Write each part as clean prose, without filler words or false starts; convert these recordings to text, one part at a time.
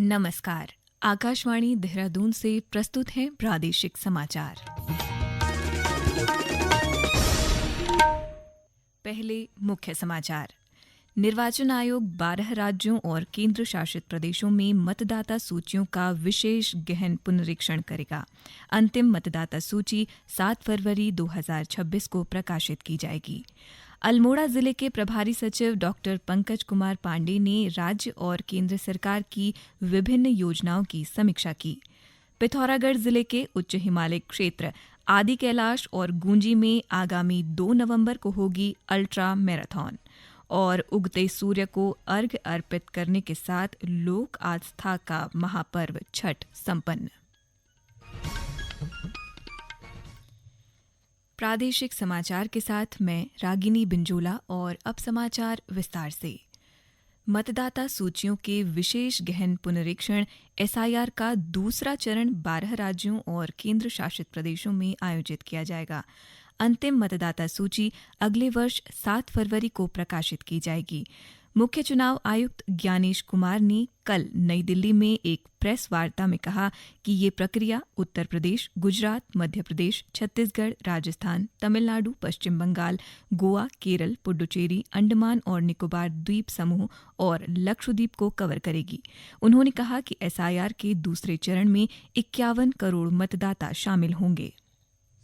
नमस्कार। आकाशवाणी देहरादून से प्रस्तुत हैं प्रादेशिक समाचार। पहले मुख्य समाचार। निर्वाचन आयोग 12 राज्यों और केंद्र शासित प्रदेशों में मतदाता सूचियों का विशेष गहन पुनरीक्षण करेगा। अंतिम मतदाता सूची 7 फरवरी 2026 को प्रकाशित की जाएगी। अल्मोड़ा जिले के प्रभारी सचिव डॉक्टर पंकज कुमार पांडे ने राज्य और केंद्र सरकार की विभिन्न योजनाओं की समीक्षा की। पिथौरागढ़ जिले के उच्च हिमालय क्षेत्र आदि कैलाश और गूंजी में आगामी 2 नवंबर को होगी अल्ट्रा मैराथन। और उगते सूर्य को अर्घ्य अर्पित करने के साथ लोक आस्था का महापर्व छठ संपन्न। प्रादेशिक समाचार के साथ मैं रागिनी बिंजोला और अब समाचार विस्तार से। मतदाता सूचियों के विशेष गहन पुनरीक्षण एसआईआर का दूसरा चरण 12 राज्यों और केंद्र शासित प्रदेशों में आयोजित किया जाएगा। अंतिम मतदाता सूची अगले वर्ष 7 फरवरी को प्रकाशित की जाएगी। मुख्य चुनाव आयुक्त ज्ञानेश कुमार ने कल नई दिल्ली में एक प्रेस वार्ता में कहा कि ये प्रक्रिया उत्तर प्रदेश, गुजरात, मध्य प्रदेश, छत्तीसगढ़, राजस्थान, तमिलनाडु, पश्चिम बंगाल, गोवा, केरल, पुडुचेरी, अंडमान और निकोबार द्वीप समूह और लक्षद्वीप को कवर करेगी। उन्होंने कहा कि एसआईआर के दूसरे चरण में 51 करोड़ मतदाता शामिल होंगे।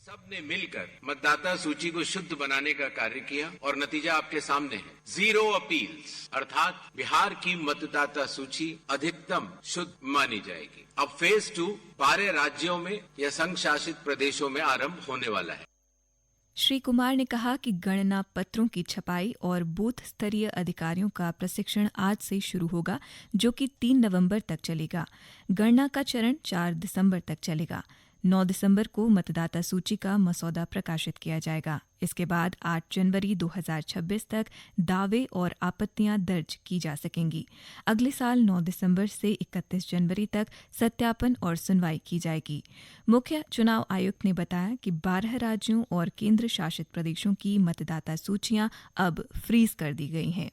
सबने मिलकर मतदाता सूची को शुद्ध बनाने का कार्य किया और नतीजा आपके सामने है। 0 अपील्स अर्थात बिहार की मतदाता सूची अधिकतम शुद्ध मानी जाएगी। अब फेज 2 12 राज्यों में या संघ शासित प्रदेशों में आरंभ होने वाला है। श्री कुमार ने कहा कि गणना पत्रों की छपाई और बूथ स्तरीय अधिकारियों का प्रशिक्षण आज से शुरू होगा, जो कि 3 नवंबर तक चलेगा। गणना का चरण 4 दिसंबर तक चलेगा। 9 दिसंबर को मतदाता सूची का मसौदा प्रकाशित किया जाएगा। इसके बाद 8 जनवरी 2026 तक दावे और आपत्तियां दर्ज की जा सकेंगी। अगले साल 9 दिसंबर से 31 जनवरी तक सत्यापन और सुनवाई की जाएगी। मुख्य चुनाव आयुक्त ने बताया कि 12 राज्यों और केंद्र शासित प्रदेशों की मतदाता सूचियां अब फ्रीज कर दी गई हैं।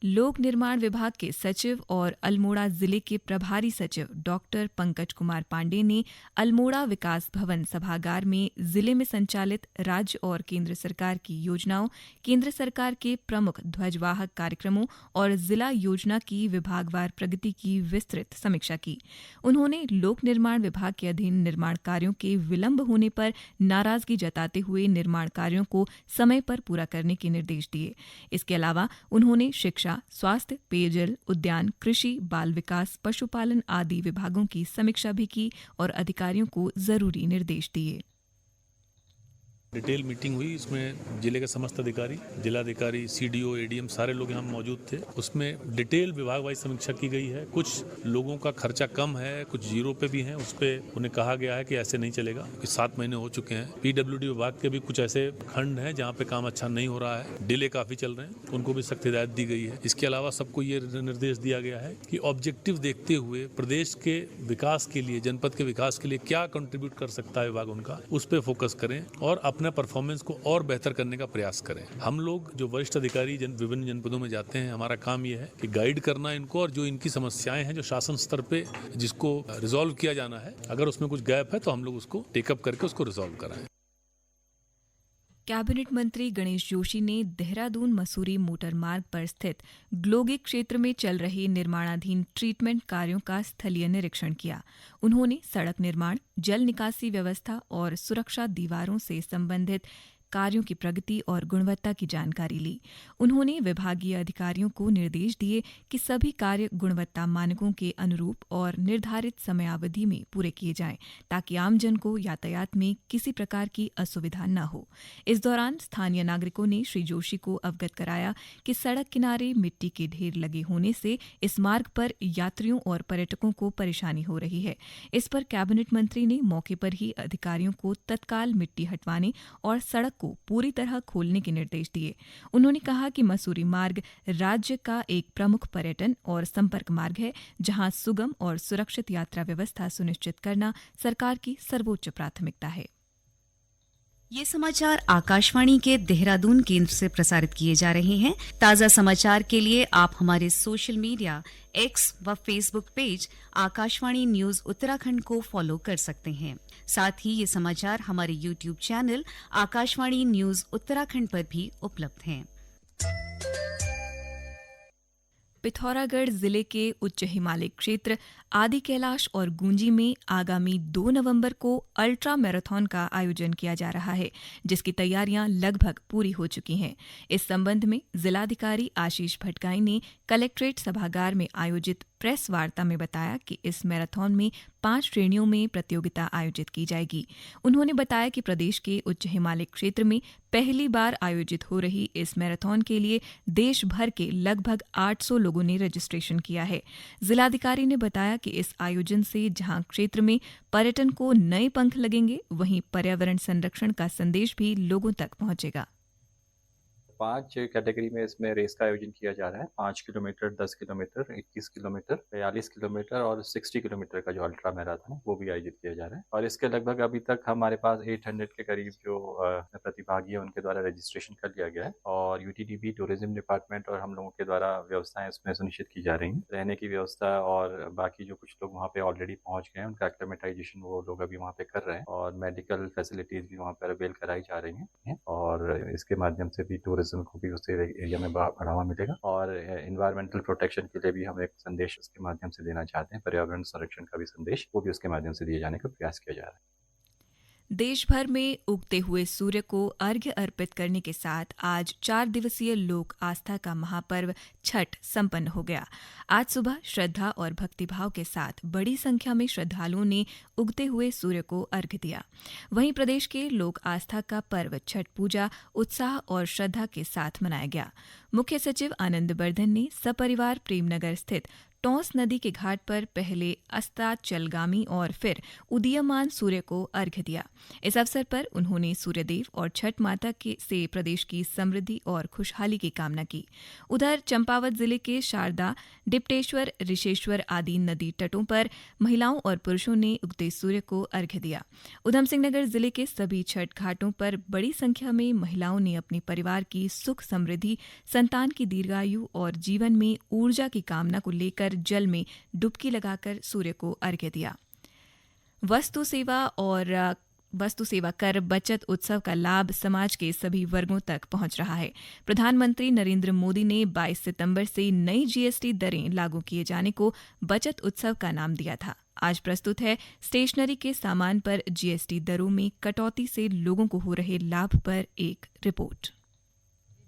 लोक निर्माण विभाग के सचिव और अल्मोड़ा जिले के प्रभारी सचिव डॉक्टर पंकज कुमार पांडे ने अल्मोड़ा विकास भवन सभागार में जिले में संचालित राज्य और केंद्र सरकार की योजनाओं, केंद्र सरकार के प्रमुख ध्वजवाहक कार्यक्रमों और जिला योजना की विभागवार प्रगति की विस्तृत समीक्षा की। उन्होंने लोक निर्माण विभाग के अधीन निर्माण कार्यों के विलंब होने पर नाराजगी जताते हुए निर्माण कार्यों को समय पर पूरा करने के निर्देश दिए। इसके अलावा उन्होंने शिक्षा, स्वास्थ्य, पेयजल, उद्यान, कृषि, बाल विकास, पशुपालन आदि विभागों की समीक्षा भी की और अधिकारियों को जरूरी निर्देश दिए। डिटेल मीटिंग हुई। इसमें जिले के समस्त अधिकारी, जिलाधिकारी, सीडीओ, एडीएम सारे लोग यहाँ मौजूद थे। उसमें डिटेल विभाग वाइज समीक्षा की गई है। कुछ लोगों का खर्चा कम है, कुछ जीरो पे भी हैं। उस पर उन्हें कहा गया है कि ऐसे नहीं चलेगा, कि 7 महीने हो चुके हैं। पीडब्ल्यूडी विभाग के भी कुछ ऐसे खंड हैं जहाँ पे काम अच्छा नहीं हो रहा है, डिले काफी चल रहे हैं, उनको भी सख्त हिदायत दी गई है। इसके अलावा सबको ये निर्देश दिया गया है कि ऑब्जेक्टिव देखते हुए प्रदेश के विकास के लिए, जनपद के विकास के लिए क्या कंट्रीब्यूट कर सकता है विभाग उनका, उस पर फोकस करें और अपने परफॉर्मेंस को और बेहतर करने का प्रयास करें। हम लोग जो वरिष्ठ अधिकारी विभिन्न जनपदों में जाते हैं, हमारा काम यह है कि गाइड करना इनको, और जो इनकी समस्याएं हैं जो शासन स्तर पे जिसको रिजॉल्व किया जाना है, अगर उसमें कुछ गैप है तो हम लोग उसको टेकअप करके उसको रिजॉल्व कराएं। कैबिनेट मंत्री गणेश जोशी ने देहरादून मसूरी मोटर मार्ग पर स्थित ग्लोगी क्षेत्र में चल रहे निर्माणाधीन ट्रीटमेंट कार्यों का स्थलीय निरीक्षण किया। उन्होंने सड़क निर्माण, जल निकासी व्यवस्था और सुरक्षा दीवारों से संबंधित कार्यों की प्रगति और गुणवत्ता की जानकारी ली। उन्होंने विभागीय अधिकारियों को निर्देश दिए कि सभी कार्य गुणवत्ता मानकों के अनुरूप और निर्धारित समयावधि में पूरे किए जाएं, ताकि आमजन को यातायात में किसी प्रकार की असुविधा न हो। इस दौरान स्थानीय नागरिकों ने श्री जोशी को अवगत कराया कि सड़क किनारे मिट्टी के ढेर लगे होने से इस मार्ग पर यात्रियों और पर्यटकों को परेशानी हो रही है। इस पर कैबिनेट मंत्री ने मौके पर ही अधिकारियों को तत्काल मिट्टी हटवाने और सड़क को पूरी तरह खोलने के निर्देश दिए। उन्होंने कहा कि मसूरी मार्ग राज्य का एक प्रमुख पर्यटन और संपर्क मार्ग है, जहां सुगम और सुरक्षित यात्रा व्यवस्था सुनिश्चित करना सरकार की सर्वोच्च प्राथमिकता है। ये समाचार आकाशवाणी के देहरादून केंद्र से प्रसारित किए जा रहे हैं। ताज़ा समाचार के लिए आप हमारे सोशल मीडिया एक्स व Facebook page Akashvani news Uttarakhand को फॉलो कर सकते हैं। साथ ही ये समाचार हमारे YouTube channel Akashvani news Uttarakhand पर भी उपलब्ध हैं। पिथौरागढ़ जिले के उच्च हिमालय क्षेत्र आदि कैलाश और गूंजी में आगामी 2 नवंबर को अल्ट्रा मैराथन का आयोजन किया जा रहा है, जिसकी तैयारियां लगभग पूरी हो चुकी हैं। इस संबंध में जिलाधिकारी आशीष भटगाई ने कलेक्ट्रेट सभागार में आयोजित प्रेस वार्ता में बताया कि इस मैराथन में 5 श्रेणियों में प्रतियोगिता आयोजित की जाएगी। उन्होंने बताया कि प्रदेश के उच्च हिमालय क्षेत्र में पहली बार आयोजित हो रही इस मैराथन के लिए देश भर के लगभग 800 लोगों ने रजिस्ट्रेशन किया है। जिलाधिकारी ने बताया कि इस आयोजन से जहां क्षेत्र में पर्यटन को नए पंख लगेंगे, वहीं पर्यावरण संरक्षण का संदेश भी लोगों तक पहुंचेगा। 5 कैटेगरी में इसमें रेस का आयोजन किया जा रहा है। 5 किलोमीटर, 10 किलोमीटर, 21 किलोमीटर, 42 किलोमीटर और 60 किलोमीटर का जो अल्ट्रा मैराथन है वो भी आयोजित किया जा रहा है। और इसके लगभग अभी तक हमारे पास 800 के करीब जो प्रतिभागी है उनके द्वारा रजिस्ट्रेशन कर लिया गया है। और यूटीडीपी, टूरिज्म डिपार्टमेंट और हम लोगों के द्वारा व्यवस्थाएं इसमें सुनिश्चित की जा रही हैं। रहने की व्यवस्था और बाकी जो कुछ लोग वहाँ पे ऑलरेडी पहुँच गए हैं उनका एक्लेमेटाइजेशन वो लोग अभी वहाँ पे कर रहे हैं। और मेडिकल फैसिलिटीज भी वहाँ पर अवेल कराई जा रही हैं। और इसके माध्यम से भी टूरिज्म को भी उस एरिया में बढ़ावा मिलेगा। और एनवायरमेंटल प्रोटेक्शन के लिए भी हम एक संदेश उसके माध्यम से देना चाहते हैं। पर्यावरण संरक्षण का भी संदेश वो भी उसके माध्यम से दिए जाने का प्रयास किया जा रहा है। देश भर में उगते हुए सूर्य को अर्घ्य अर्पित करने के साथ आज 4 दिवसीय लोक आस्था का महापर्व छठ संपन्न हो गया। आज सुबह श्रद्धा और भक्तिभाव के साथ बड़ी संख्या में श्रद्धालुओं ने उगते हुए सूर्य को अर्घ्य दिया। वहीं प्रदेश के लोक आस्था का पर्व छठ पूजा उत्साह और श्रद्धा के साथ मनाया गया। मुख्य सचिव आनंद बर्धन ने सपरिवार प्रेमनगर स्थित टॉस नदी के घाट पर पहले अस्ताचलगामी और फिर उदीयमान सूर्य को अर्घ्य दिया। इस अवसर पर उन्होंने सूर्यदेव और छठ माता से प्रदेश की समृद्धि और खुशहाली की कामना की। उधर चंपावत जिले के शारदा, डिप्टेश्वर, ऋषेश्वर आदि नदी तटों पर महिलाओं और पुरुषों ने उगते सूर्य को अर्घ्य दिया। उधमसिंह नगर जिले के सभी छठ घाटों पर बड़ी संख्या में महिलाओं ने अपने परिवार की सुख समृद्धि, संतान की दीर्घायु और जीवन में ऊर्जा की कामना को लेकर जल में डुबकी लगाकर सूर्य को अर्घ्य दिया। वस्तु सेवा कर बचत उत्सव का लाभ समाज के सभी वर्गों तक पहुंच रहा है। प्रधानमंत्री नरेंद्र मोदी ने 22 सितंबर से नई जीएसटी दरें लागू किए जाने को बचत उत्सव का नाम दिया था। आज प्रस्तुत है स्टेशनरी के सामान पर जीएसटी दरों में कटौती से लोगों को हो रहे लाभ पर एक रिपोर्ट।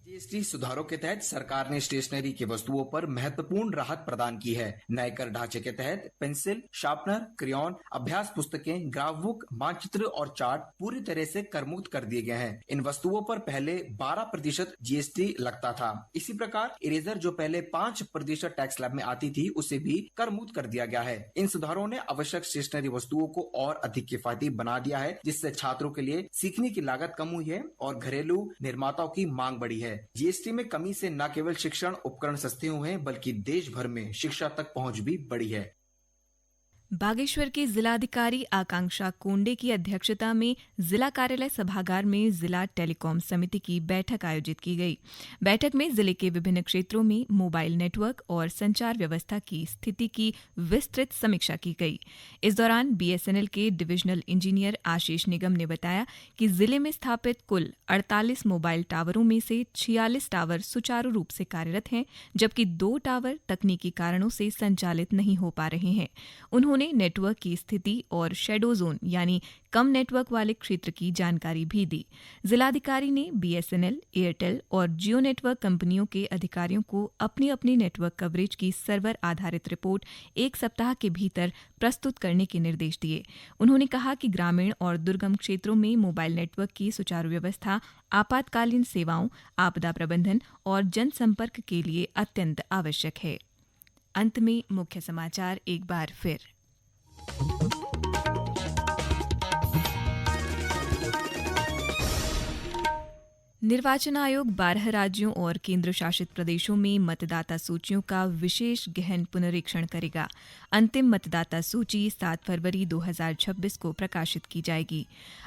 जीएसटी सुधारों के तहत सरकार ने स्टेशनरी की वस्तुओं पर महत्वपूर्ण राहत प्रदान की है। नए कर ढांचे के तहत पेंसिल, शार्पनर, क्रेयॉन, अभ्यास पुस्तकें, ग्राफ बुक, मानचित्र और चार्ट पूरी तरह से कर मुक्त कर दिए गए हैं। इन वस्तुओं पर पहले 12% जीएसटी लगता था। इसी प्रकार इरेजर जो पहले 5% टैक्स स्लैब में आती थी उसे भी कर मुक्त कर दिया गया है। इन सुधारों ने आवश्यक स्टेशनरी वस्तुओं को और अधिक किफायती बना दिया है, जिससे छात्रों के लिए सीखने की लागत कम हुई है और घरेलू निर्माताओं की मांग बढ़ी है। जीएसटी में कमी से न केवल शिक्षण उपकरण सस्ते हुए हैं, बल्कि देश भर में शिक्षा तक पहुंच भी बढ़ी है। बागेश्वर की जिलाधिकारी आकांक्षा कोंडे की अध्यक्षता में जिला कार्यालय सभागार में जिला टेलीकॉम समिति की बैठक आयोजित की गई। बैठक में जिले के विभिन्न क्षेत्रों में मोबाइल नेटवर्क और संचार व्यवस्था की स्थिति की विस्तृत समीक्षा की गई। इस दौरान बीएसएनएल के डिविजनल इंजीनियर आशीष निगम ने बताया कि जिले में स्थापित कुल 48 मोबाइल टावरों में से 46 टावर सुचारू रूप से कार्यरत हैं, जबकि 2 टावर तकनीकी कारणों से संचालित नहीं हो पा रहे हैं। उन्होंने नेटवर्क की स्थिति और शेडो जोन यानी कम नेटवर्क वाले क्षेत्र की जानकारी भी दी। जिलाधिकारी ने बीएसएनएल, एयरटेल और जियो नेटवर्क कंपनियों के अधिकारियों को अपनी अपनी नेटवर्क कवरेज की सर्वर आधारित रिपोर्ट 1 सप्ताह के भीतर प्रस्तुत करने के निर्देश दिए। उन्होंने कहा कि ग्रामीण और दुर्गम क्षेत्रों में मोबाइल नेटवर्क की सुचारू व्यवस्था आपातकालीन सेवाओं, आपदा प्रबंधन और जनसंपर्क के लिए अत्यंत आवश्यक है। अंत में मुख्य समाचार एक बार फिर। निर्वाचन आयोग 12 राज्यों और केंद्र शासित प्रदेशों में मतदाता सूचियों का विशेष गहन पुनरीक्षण करेगा। अंतिम मतदाता सूची 7 फरवरी 2026 को प्रकाशित की जाएगी।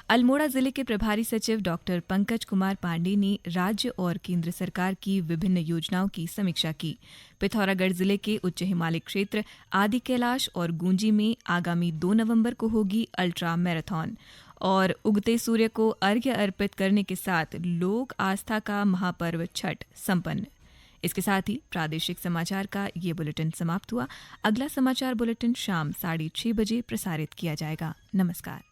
अल्मोड़ा जिले के प्रभारी सचिव डॉक्टर पंकज कुमार पांडे ने राज्य और केंद्र सरकार की विभिन्न योजनाओं की समीक्षा की। पिथौरागढ़ जिले के उच्च हिमालय क्षेत्र आदि कैलाश और गूंजी में आगामी 2 नवंबर को होगी अल्ट्रा मैराथन और उगते सूर्य को अर्घ्य अर्पित करने के साथ लोक आस्था का महापर्व छठ संपन्न। इसके साथ ही प्रादेशिक समाचार का ये बुलेटिन समाप्त हुआ। अगला समाचार बुलेटिन शाम 6:30 बजे प्रसारित किया जाएगा। नमस्कार।